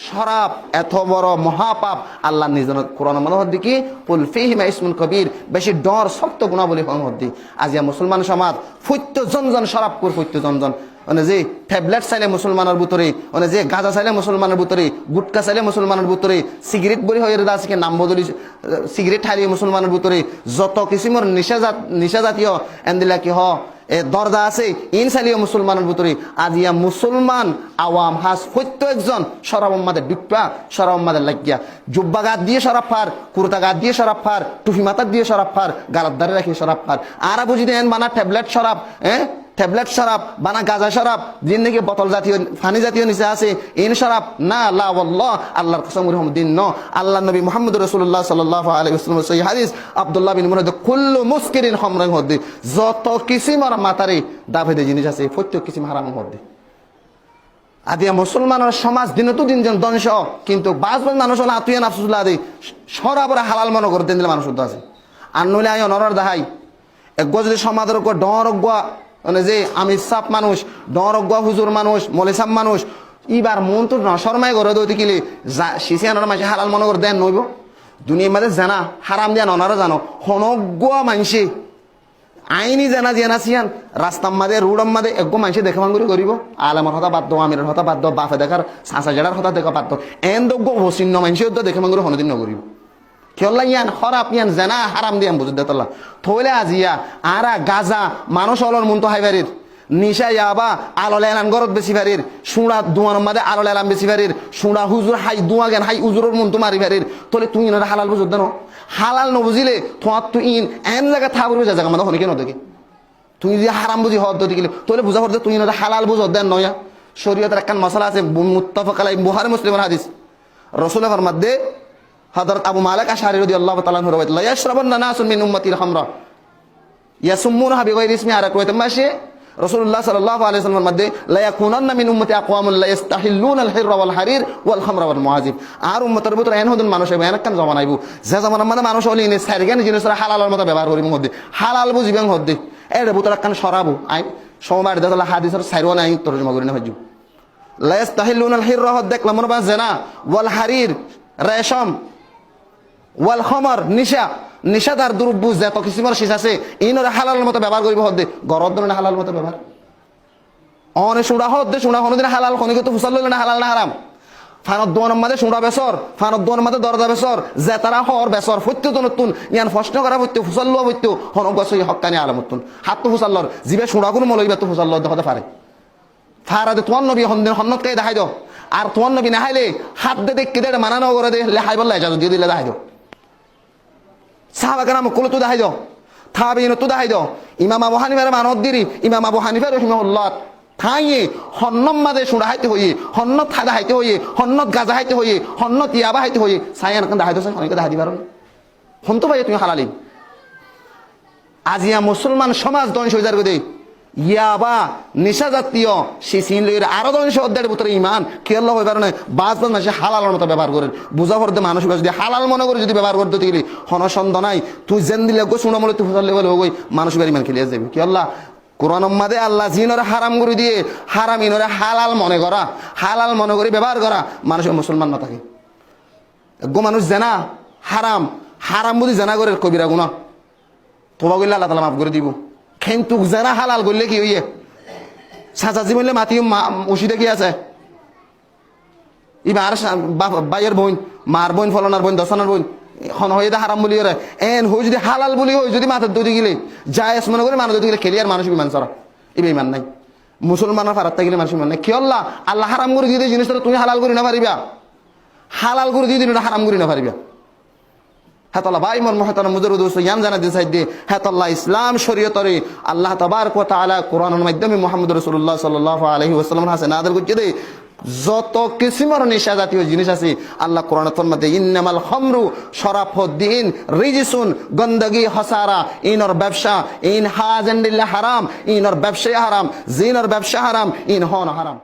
শরাব এত বড় মহাপাপ আল্লাহ নিজের কোরআনের মধ্যে কি কুল ফীহিমা ইসমুন কবীর, বেশি ডর শক্ত গুণাবলী মধ্যে। আজিয়া মুসলমান সমাজ ফৈত্য জনজন শরাব কর ফৈত্য জনজন মানে যে ট্যাবলেট চাইলে মুসলমানের ভিতরে মানে যে গাঁজা চাইলে মুসলমানের ভিতরে গুটকা চাইলে মুসলমানের ভিতরে সিগারেট বলি হয়ে আছে নাম বদলি সিগারেট ঠাইলে মুসলমানের ভিতরে যত কিসিমর নিশা জাতীয় এন্দিলা কি হ দরজা আছে ইন চাইলেও মুসলমানের ভিতরে আজিয়া মুসলমান আওয়াম হাস সত্য একজন শরাব মাদের ডিপ্পা শরাব মাদের লাগিয়া জুব্বা গাত দিয়ে শরাব ফার কুর্তা গাত দিয়ে শরাব ফার টুফি মাথার দিয়ে শরাব ফার গালার দ্বারে রাখি শরাব ফার আর বুঝি দেন বানা ট্যাবলেট শরাব ট্যাবলেট শরাব বানা গাঁজা শরাব দিন নাকি বোতল জাতীয় ফানি জাতীয় নিচে আছে ইন শরাব না লা ওয়াল্লাহ আল্লাহর কসম মুহাম্মদিন ন আল্লাহ নবী মুহাম্মদ রাসূলুল্লাহ সাল্লাল্লাহু আলাইহি ওয়াসাল্লাম সহিহ হাদিস আব্দুল্লাহ বিন মুরাদ কুল্লু মুসকিরিন খামরান হদ্দি যত কিসিমর মাতারে দাভেদে জিনিস আছে প্রত্যেক কিসিম হারাম হদ্দি। আদিয়া মুসলমানের সমাজ দিনতো দিন জন ধ্বংস কিন্তু বাজ মানুষ হল আতুয়া নাফসুল্লাহ আদি শরাবর হালাল মনে করে দিন মানুষ আছে আর নইলে আই অনর দাহাই এক যদি সমাজের উপর ডরজ্ঞ মানে যে আমি সাপ মানুষ ডরজ্ঞ হুজুর মানুষ মলেসাপ মানুষ ইবার মন তো নশরমায় করে দৌতি কিলে শিশিয়ানোর মাসে হালাল মনে করে দেন নইব দুনিয়ার মাঝে জানা হারাম দিয়া ননারও জানো হনজ্ঞ মানসি আইনি জানা জিয়ানা সিয়ান রাস্তার মাঝে রোডর মাঝে একগো মানুষে দেখা ভাঙুরি করিব আলামর হতা বাদ দো আমিরের হতা বাদ দো বাফে দেখার সাঁচা জেড়ার হতা দেখা বাদ দো এন দজ্ঞ হসিন্ন মানুষে দেখা ভাঙুরি হনদিন নকরিব কেলা ইয়ান হরাপ ইয়ান জানা হারাম দিয়ান বুঝুন দেতলা থইলে আজিয়া আরা গাজা মানুষ অলর মন তো হাইবারির নিশা ইয়াবা আলোলে এলান গরত বেশি ভারির সুড়া দুয়ার মাঝে আলোলে এলাম বেশি ভারির সুড়া হুজুর হাই দুয়া জ্ঞান হাই উজুরের মন তো মারি ভারির তোলে তুই না হালাল বুঝুন দেন হালাল নবুঝিলে তোমার তুই ইন এন জায়গা থাকবে যা জায়গা মানে হনে কেন দেখি তুই যে হারাম বুঝি হদ দিলে তোলে বুঝা করতে তুই না হালাল বুঝ দেন নয়া শরীয়তের একখান মশলা আছে মুত্তাফাক আলাই বুখারী মুসলিমের হাদিস রাসূলের মধ্যে হযরত আবু মালিক আশআরী রাদিয়াল্লাহু তাআলা আনহু রাওয়ায়াত লা ইয়াশরাবান্না নাসুন মিন উম্মতিল খামরা ইয়াসুম্মুনহা বিগাইরি ইসমি আর রাওয়ায়াত মাসে রাসূলুল্লাহ সাল্লাল্লাহু আলাইহি ওয়াসাল্লাম মধ্যে লা ইয়াকুনান্না মিন উম্মতি আকওয়ামুন লা ইস্তাহিল্লুনা আল হিররা ওয়াল হারির ওয়াল খামরা ওয়াল মুআজিব আর উম্মতের ভিতরে এন হদন মানুষ হবে এনকান জমান আইবো যে জমানার মধ্যে মানুষ হলি নে সারগান জিনিসরা হালালের মতো ব্যবহার করিব মধ্যে হালাল বুঝিবেন হদ্দে এর ভিতরে একখান সরাবো আই সোমবার দেতলা হাদিসের সাইরও নাই তরজমা করি না হজ্জু লা ইস্তাহিল্লুনা আল হিররা হদ দেখলাম মনে বা জানা ওয়াল হারির রেশম ওয়াল খমর নিশাদার দ্রব্য যত কিসিমের শীষ আছে ইনরে হালালের মতো ব্যবহার করিব হদ্দে গরদ ধরনের হালাল মতো ব্যবহার অনে সুড়া হদ্দে সুড়া কোনোদিন হালাল কোনকে তো ফুসাল লইলে না হালাল না হারাম ফানত দোয়ানের মাঝে সুড়া বেসর ফানত দোয়ানের মাঝে দরজা বেসর যে তারা হর বেসর ফত্য তো নতুন ইয়ান প্রশ্ন করা ফত্য ফুসাল লোয়া ফত্য হনক গছই হক্কানি আলামতুন হাত তো ফুসাল্লর জিবে সুড়া কোনো মলইবা তো ফুসাল্লর দেখাতে পারে ফারাদে তোমার নবী হন্নত কে দেখাই দাও আর তোমার নবী না হাইলে হাত দে দেখকে দে মানানো করে দে লেহাই বললে ইজাজত দিয়ে দিলে দেখাই দাও সাহাবা কেরাম কুলো তো দেখাই দাও তাবিঈন তো দেখাই দাও ইমাম আবু হানিফার মানত দিরি ইমাম আবু হানিফা রাহিমাহুল্লাহ থাইয়ে হন্নত মাঝে সুড়া হাইতে হইয়ে হন্নত থাদা হাইতে হইয়ে হন্নত গাজা হাইতে হইয়ে হন্নত ইয়াবা হাইতে হইয়ে সাইয়ান কান দেখাই দোছেন অনেকে দেখাই দিবার হন্ত ভাই তুমি হালালি আজিয়া মুসলমান সমাজ ধ্বংস হয়ে যাবে দে ইয়াবা নিশা জাতীয় সিসিন লইর আরো ধ্বংস অধ্যায়ের ভিতরে ইমান কেল্লা হইবার নয় বাজ মাসে হালালের মতো ব্যবহার করেন বুঝা পড়তে মানুষ যদি হালাল মনে করে যদি ব্যবহার করতে গেলি হনসন্দ নাই তুই জেন দিলে গো শুনা মলে তুই ফুসালে বলে ওই মানুষ বাড়ি মান খেলিয়ে যাবি কেল্লা কোরআন মাদে আল্লাহ জিনরে হারাম করে দিয়ে হারাম ইনরে হালাল মনে করা হালাল মনে করে ব্যবহার করা মানুষের মুসলমান না থাকে গো মানুষ জানা হারাম হারাম বুঝি জানা করে কবিরা গুনাহ তোবা কইলে আল্লাহ তাআলা মাফ করে দিব কিন্তু জানা হালাল করলে কি হইয়ে সাজা জীবনে মাতি উশিদে কি আছে ইবার বাইয়ের বোন মার বোন ফলনার বোন দশনার বোন হন হয়ে হারাম বলি ওরা এন হই যদি হালাল বলি হই যদি মাথার দৌড়ি গেলে জায়েজ মনে করে মানুষ গেলে খেলি আর মানুষ বিমান সরা এই বেমান নাই মুসলমানের ফারাত গেলে মানুষ বিমান নাই কি আল্লাহ আল্লাহ হারাম করে দিয়ে জিনিসটা তুমি হালাল করি না পারিবা হালাল করে দিয়ে দিন হারাম করি না পারিবা হাতাল্লাহ ভাই মন মহতারাম মুজাররদ ইয়ান জানা দিন সাইদ দে হাতাল্লাহ ইসলাম শরীয়তরে আল্লাহ তাবারক ওয়া তাআলা কোরআনের মাধ্যমে মুহাম্মদ রাসূলুল্লাহ সাল্লাল্লাহু আলাইহি ওয়াসাল্লাম হাসে নাযিল করতে দে যত কিসিমের নেশা জাতীয় জিনিস আছে আল্লাহ কোরআনের মধ্যে ইন্নামাল খামরু শরাফুদ্দিন রিজসুন গন্দগি হাসারা ইনর ব্যবসা ইন হাজান্ডিল্লাহ হারাম ইনর ব্যবসা হারাম জিনর ব্যবসা হারাম ইন হন হারাম।